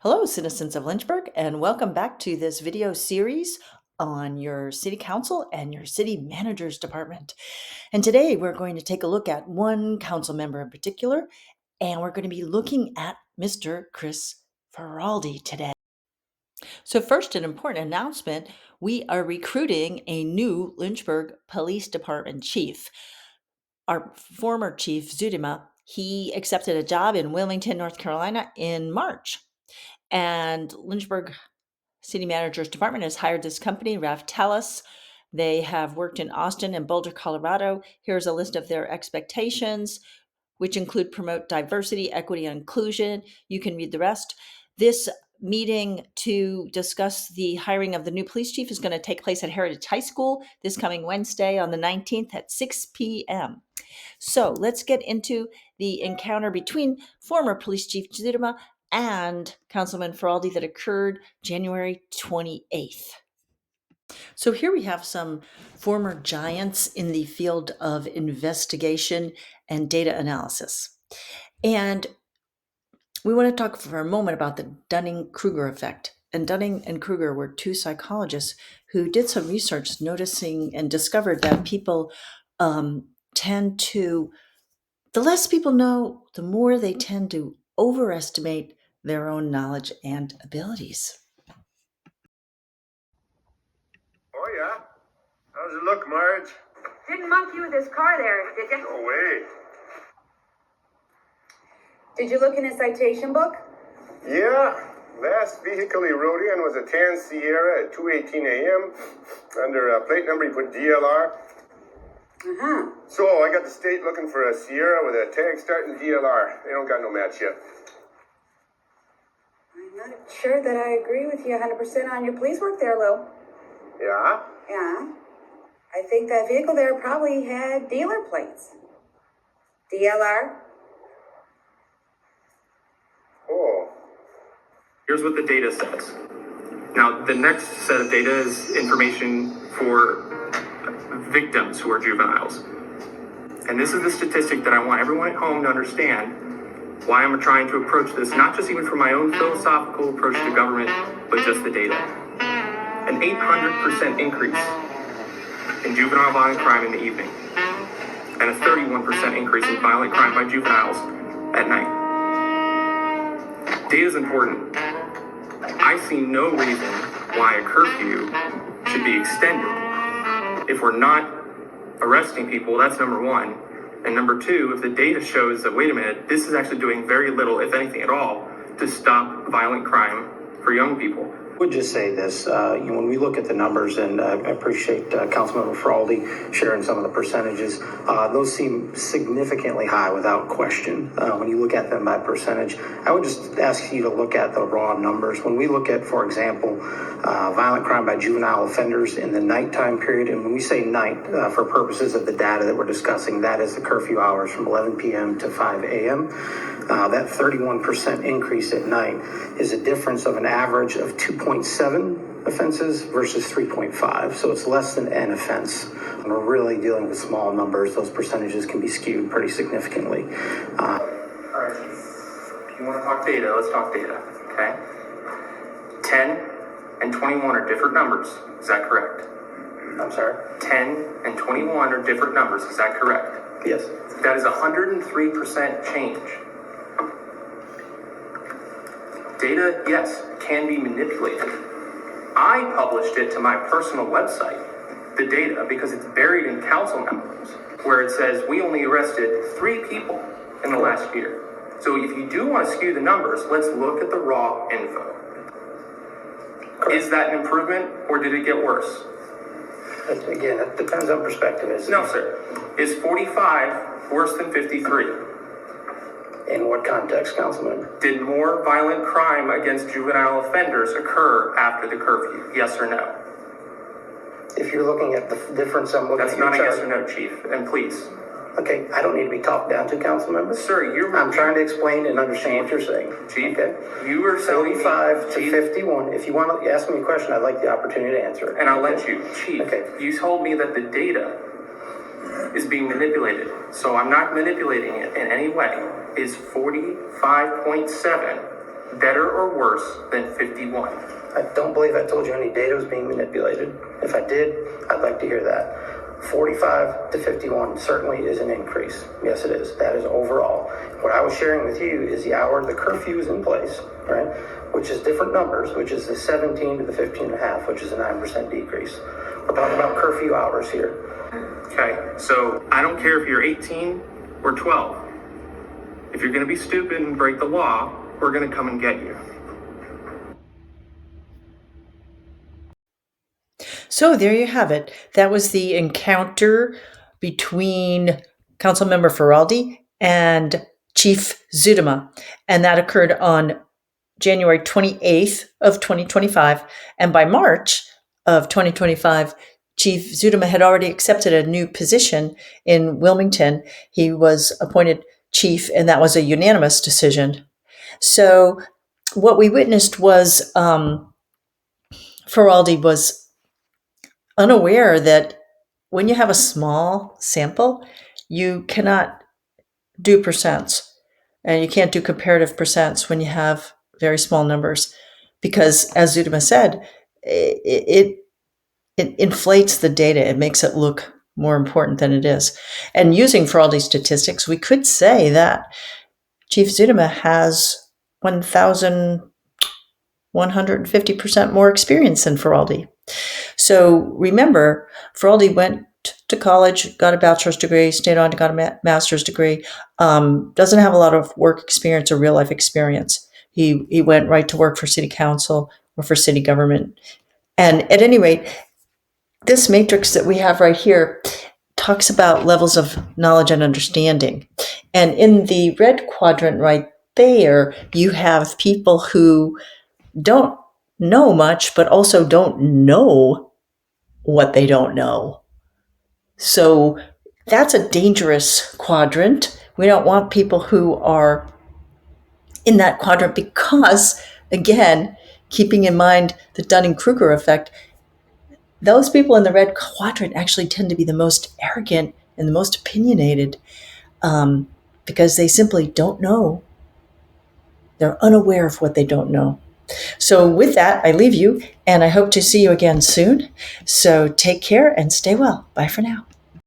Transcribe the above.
Hello, citizens of Lynchburg, and welcome back to this video series on your city council and your city manager's department. And today we're going to take a look at one council member in particular, and we're going to be looking at Mr. Chris Faraldi today. So first, an important announcement. We are recruiting a new Lynchburg Police Department chief. Our former chief, Zudema, he accepted a job in Wilmington, North Carolina in March. And Lynchburg City Manager's Department has hired this company, Raftelis. They have worked in Austin and Boulder, Colorado. Here's a list of their expectations, which include promote diversity, equity, and inclusion. You can read the rest. This meeting to discuss the hiring of the new police chief is going to take place at Heritage High School this coming Wednesday on the 19th at 6 p.m. So let's get into the encounter between former Police Chief Zudema and Councilman Faraldi that occurred January 28th. So here we have some former giants in the field of investigation and data analysis. And we want to talk for a moment about the Dunning-Kruger effect. And Dunning and Kruger were two psychologists who did some research noticing and discovered that people tend to, the less people know, the more they tend to overestimate their own knowledge and abilities. Oh, yeah? How's it look, Marge? Didn't monkey with his car there, did you? No way. Did you look in his citation book? Yeah. Last vehicle he rode in was a tan Sierra at 2:18 a.m. Under plate number he put DLR. So I got the state looking for a Sierra with a tag starting DLR. They don't got no match yet. I'm not sure that I agree with you 100% on your police work there, Lou. Yeah? Yeah. I think that vehicle there probably had dealer plates. DLR? Oh. Here's what the data says. Now, the next set of data is information for victims who are juveniles. And this is the statistic that I want everyone at home to understand why I'm trying to approach this, not just even from my own philosophical approach to government, but just the data. An 800% increase in juvenile violent crime in the evening, and a 31% increase in violent crime by juveniles at night. Data is important. I see no reason why a curfew should be extended. If we're not arresting people, that's number one. And number two, if the data shows that, wait a minute, this is actually doing very little, if anything at all, to stop violent crime for young people. I would just say this, when we look at the numbers, and I appreciate Councilmember Faraldi sharing some of the percentages, those seem significantly high without question. When you look at them by percentage, I would just ask you to look at the raw numbers. When we look at, for example, violent crime by juvenile offenders in the nighttime period, and when we say night, for purposes of the data that we're discussing, that is the curfew hours from 11 p.m. to 5 a.m., that 31% increase at night is a difference of an average of 2.7 offenses versus 3.5. So it's less than an offense. When we're really dealing with small numbers, those percentages can be skewed pretty significantly. All right. If you want to talk data, let's talk data, okay? 10 and 21 are different numbers. Is that correct? I'm sorry? 10 and 21 are different numbers. Is that correct? Yes. That is 103% change. Data, yes, can be manipulated. I published it to my personal website, the data, because it's buried in council memos, where it says we only arrested 3 people in the last year. So if you do want to skew the numbers, let's look at the raw info. Is that an improvement, or did it get worse? Again, it depends on perspective. No, sir. Is 45 worse than 53? In what context, Councilmember? Did more violent crime against juvenile offenders occur after the curfew? Yes or no? If you're looking at the difference, I'm looking That's at your not a yes chart. or no, Chief. And please. Okay, I don't need to be talked down to, Councilmember. Sir, I'm trying to explain and understand what you're saying. Chief, okay? You were telling me, 45 to Chief, 51. If you want to ask me a question, I'd like the opportunity to answer it. and I'll let you. Chief, Okay. You told me that the data is being manipulated. So I'm not manipulating it in any way. Is 45.7 better or worse than 51? I don't believe I told you any data was being manipulated. If I did, I'd like to hear that. 45 to 51 certainly is an increase. Yes, it is. That is overall. What I was sharing with you is the hour the curfew is in place, right? Which is different numbers, which is the 17 to the 15 and a half, which is a 9% decrease. We're talking about curfew hours here. Okay, so I don't care if you're 18 or 12. If you're going to be stupid and break the law, we're going to come and get you. So there you have it. That was the encounter between Councilmember Faraldi and Chief Zudema. And that occurred on January 28th of 2025. And by March of 2025, Chief Zudema had already accepted a new position in Wilmington. He was appointed chief, and that was a unanimous decision. So what we witnessed was Faraldi was unaware that when you have a small sample, you cannot do percents, and you can't do comparative percents when you have very small numbers, because as Zudema said, it inflates the data. It makes it look more important than it is. And using Faraldi statistics, we could say that Chief Zudema has 1,150% more experience than Faraldi. So remember, Faraldi went to college, got a bachelor's degree, stayed on, got a master's degree, doesn't have a lot of work experience or real life experience. He went right to work for city council or for city government. And at any rate, this matrix that we have right here talks about levels of knowledge and understanding. And in the red quadrant right there, you have people who don't know much, but also don't know what they don't know. So that's a dangerous quadrant. We don't want people who are in that quadrant because, again, keeping in mind the Dunning-Kruger effect, those people in the red quadrant actually tend to be the most arrogant and the most opinionated because they simply don't know. They're unaware of what they don't know. So with that, I leave you, and I hope to see you again soon. So take care and stay well. Bye for now.